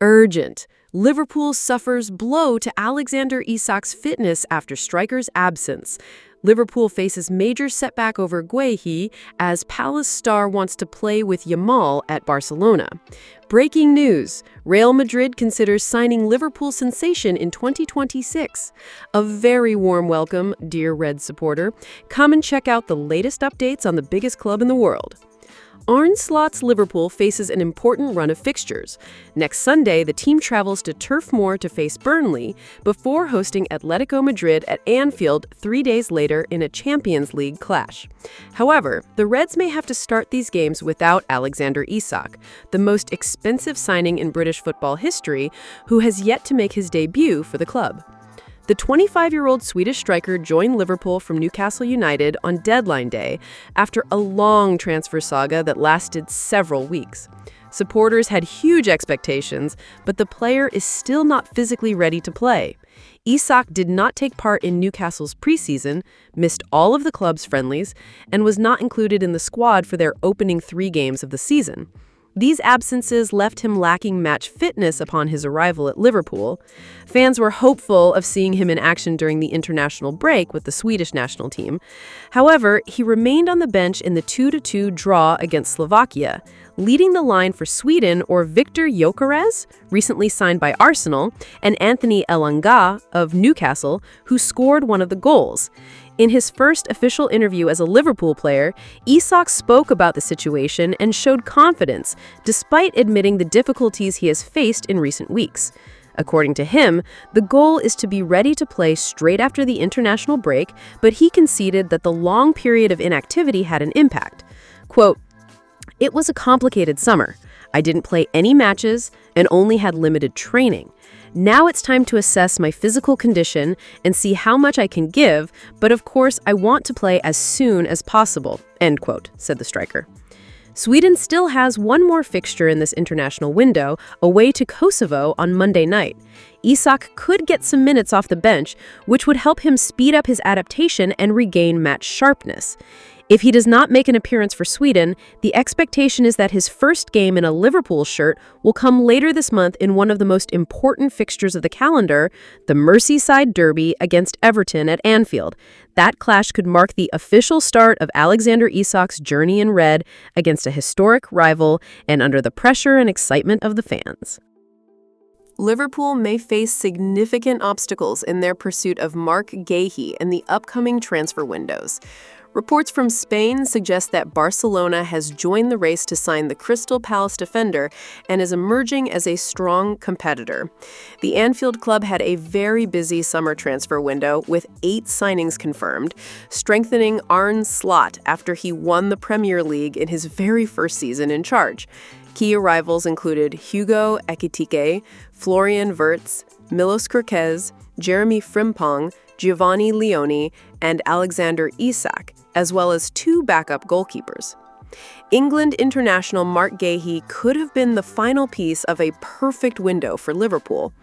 Urgent. Liverpool suffers blow to Alexander Isak's fitness after striker's absence. Liverpool faces major setback over Guehi as Palace star wants to play with Yamal at Barcelona. Breaking news. Real Madrid considers signing Liverpool sensation in 2026. A very warm welcome, dear Red supporter. Come and check out the latest updates on the biggest club in the world. Arne Slot's Liverpool faces an important run of fixtures. Next Sunday, the team travels to Turf Moor to face Burnley before hosting Atletico Madrid at Anfield 3 days later in a Champions League clash. However, the Reds may have to start these games without Alexander Isak, the most expensive signing in British football history, who has yet to make his debut for the club. The 25-year-old Swedish striker joined Liverpool from Newcastle United on deadline day after a long transfer saga that lasted several weeks. Supporters had huge expectations, but the player is still not physically ready to play. Isak did not take part in Newcastle's preseason, missed all of the club's friendlies, and was not included in the squad for their opening 3 games of the season. These absences left him lacking match fitness upon his arrival at Liverpool. Fans were hopeful of seeing him in action during the international break with the Swedish national team. However, he remained on the bench in the 2-2 draw against Slovakia, leading the line for Sweden or Victor Gyökeres, recently signed by Arsenal, and Anthony Elanga of Newcastle, who scored one of the goals. In his first official interview as a Liverpool player, Isak spoke about the situation and showed confidence, despite admitting the difficulties he has faced in recent weeks. According to him, the goal is to be ready to play straight after the international break, but he conceded that the long period of inactivity had an impact. Quote, "It was a complicated summer. I didn't play any matches and only had limited training. Now it's time to assess my physical condition and see how much I can give, but of course I want to play as soon as possible," end quote, said the striker. Sweden still has one more fixture in this international window, away to Kosovo on Monday night. Isak could get some minutes off the bench, which would help him speed up his adaptation and regain match sharpness. If he does not make an appearance for Sweden, the expectation is that his first game in a Liverpool shirt will come later this month in one of the most important fixtures of the calendar, the Merseyside Derby against Everton at Anfield. That clash could mark the official start of Alexander Isak's journey in red against a historic rival and under the pressure and excitement of the fans. Liverpool may face significant obstacles in their pursuit of Marc Guehi in the upcoming transfer windows. Reports from Spain suggest that Barcelona has joined the race to sign the Crystal Palace defender and is emerging as a strong competitor. The Anfield club had a very busy summer transfer window with 8 signings confirmed, strengthening Arne Slot after he won the Premier League in his very first season in charge. Key arrivals included Hugo Ekitike, Florian Wirtz, Milos Kerkez, Jeremy Frimpong, Giovanni Nyoni, and Alexander Isak, as well as 2 backup goalkeepers. England international Marc Guehi could have been the final piece of a perfect window for Liverpool.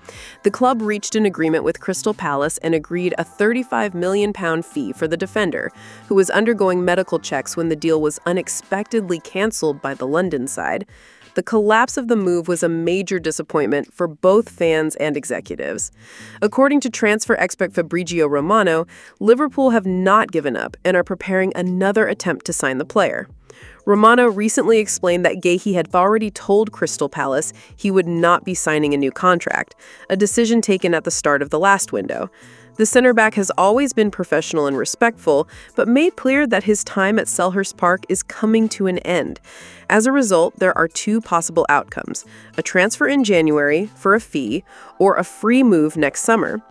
The club reached an agreement with Crystal Palace and agreed a £35 million fee for the defender, who was undergoing medical checks when the deal was unexpectedly cancelled by the London side. The collapse of the move was a major disappointment for both fans and executives. According to transfer expert Fabrizio Romano, Liverpool have not given up and are preparing another attempt to sign the player. Romano recently explained that Guehi had already told Crystal Palace he would not be signing a new contract, a decision taken at the start of the last window. The center-back has always been professional and respectful, but made clear that his time at Selhurst Park is coming to an end. As a result, there are 2 possible outcomes: a transfer in January for a fee, or a free move next summer.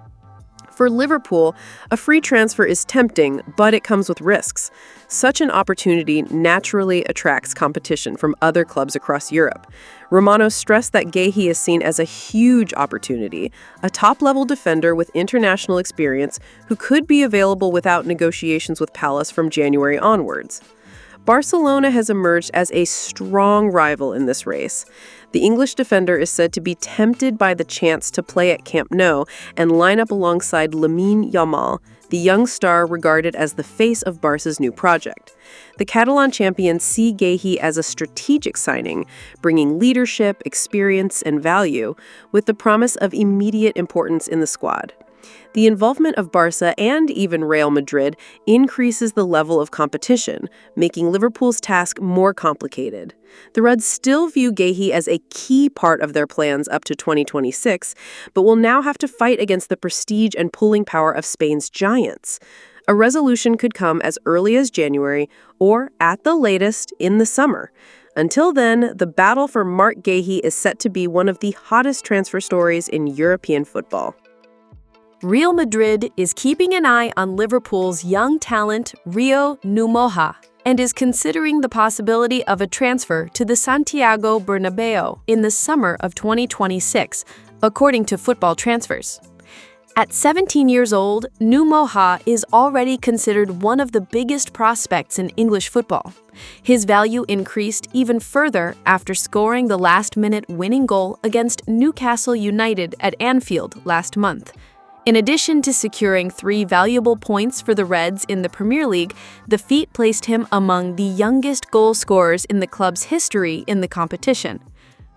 For Liverpool, a free transfer is tempting, but it comes with risks. Such an opportunity naturally attracts competition from other clubs across Europe. Romano stressed that Guehi is seen as a huge opportunity, a top-level defender with international experience who could be available without negotiations with Palace from January onwards. Barcelona has emerged as a strong rival in this race. The English defender is said to be tempted by the chance to play at Camp Nou and line up alongside Lamine Yamal, the young star regarded as the face of Barca's new project. The Catalan champions see Guehi as a strategic signing, bringing leadership, experience, and value, with the promise of immediate importance in the squad. The involvement of Barca and even Real Madrid increases the level of competition, making Liverpool's task more complicated. The Reds still view Guehi as a key part of their plans up to 2026, but will now have to fight against the prestige and pulling power of Spain's giants. A resolution could come as early as January or, at the latest, in the summer. Until then, the battle for Marc Guehi is set to be one of the hottest transfer stories in European football. Real Madrid is keeping an eye on Liverpool's young talent Rio Numoha and is considering the possibility of a transfer to the Santiago Bernabeu in the summer of 2026, according to Football Transfers. At 17 years old, Numoha is already considered one of the biggest prospects in English football. His value increased even further after scoring the last-minute winning goal against Newcastle United at Anfield last month. In addition to securing 3 valuable points for the Reds in the Premier League, the feat placed him among the youngest goal scorers in the club's history in the competition.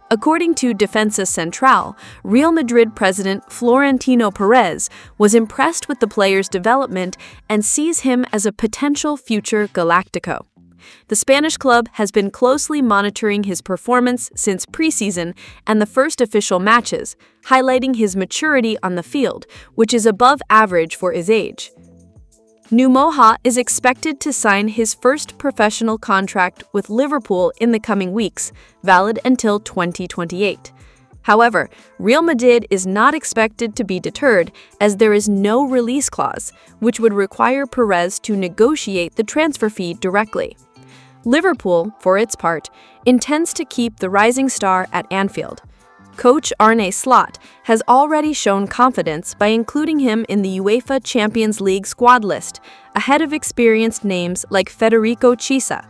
According to Defensa Central, Real Madrid president Florentino Perez was impressed with the player's development and sees him as a potential future Galactico. The Spanish club has been closely monitoring his performance since preseason and the first official matches, highlighting his maturity on the field, which is above average for his age. Numoha is expected to sign his first professional contract with Liverpool in the coming weeks, valid until 2028. However, Real Madrid is not expected to be deterred as there is no release clause, which would require Perez to negotiate the transfer fee directly. Liverpool, for its part, intends to keep the rising star at Anfield. Coach Arne Slot has already shown confidence by including him in the UEFA Champions League squad list, ahead of experienced names like Federico Chiesa.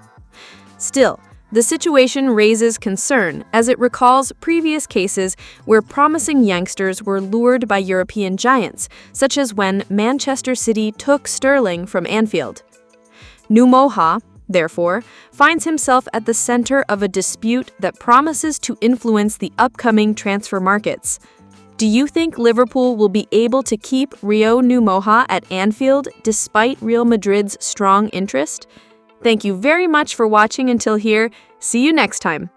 Still, the situation raises concern as it recalls previous cases where promising youngsters were lured by European giants, such as when Manchester City took Sterling from Anfield. Numoha, therefore, finds himself at the center of a dispute that promises to influence the upcoming transfer markets. Do you think Liverpool will be able to keep Rio Numoha at Anfield despite Real Madrid's strong interest? Thank you very much for watching until here. See you next time.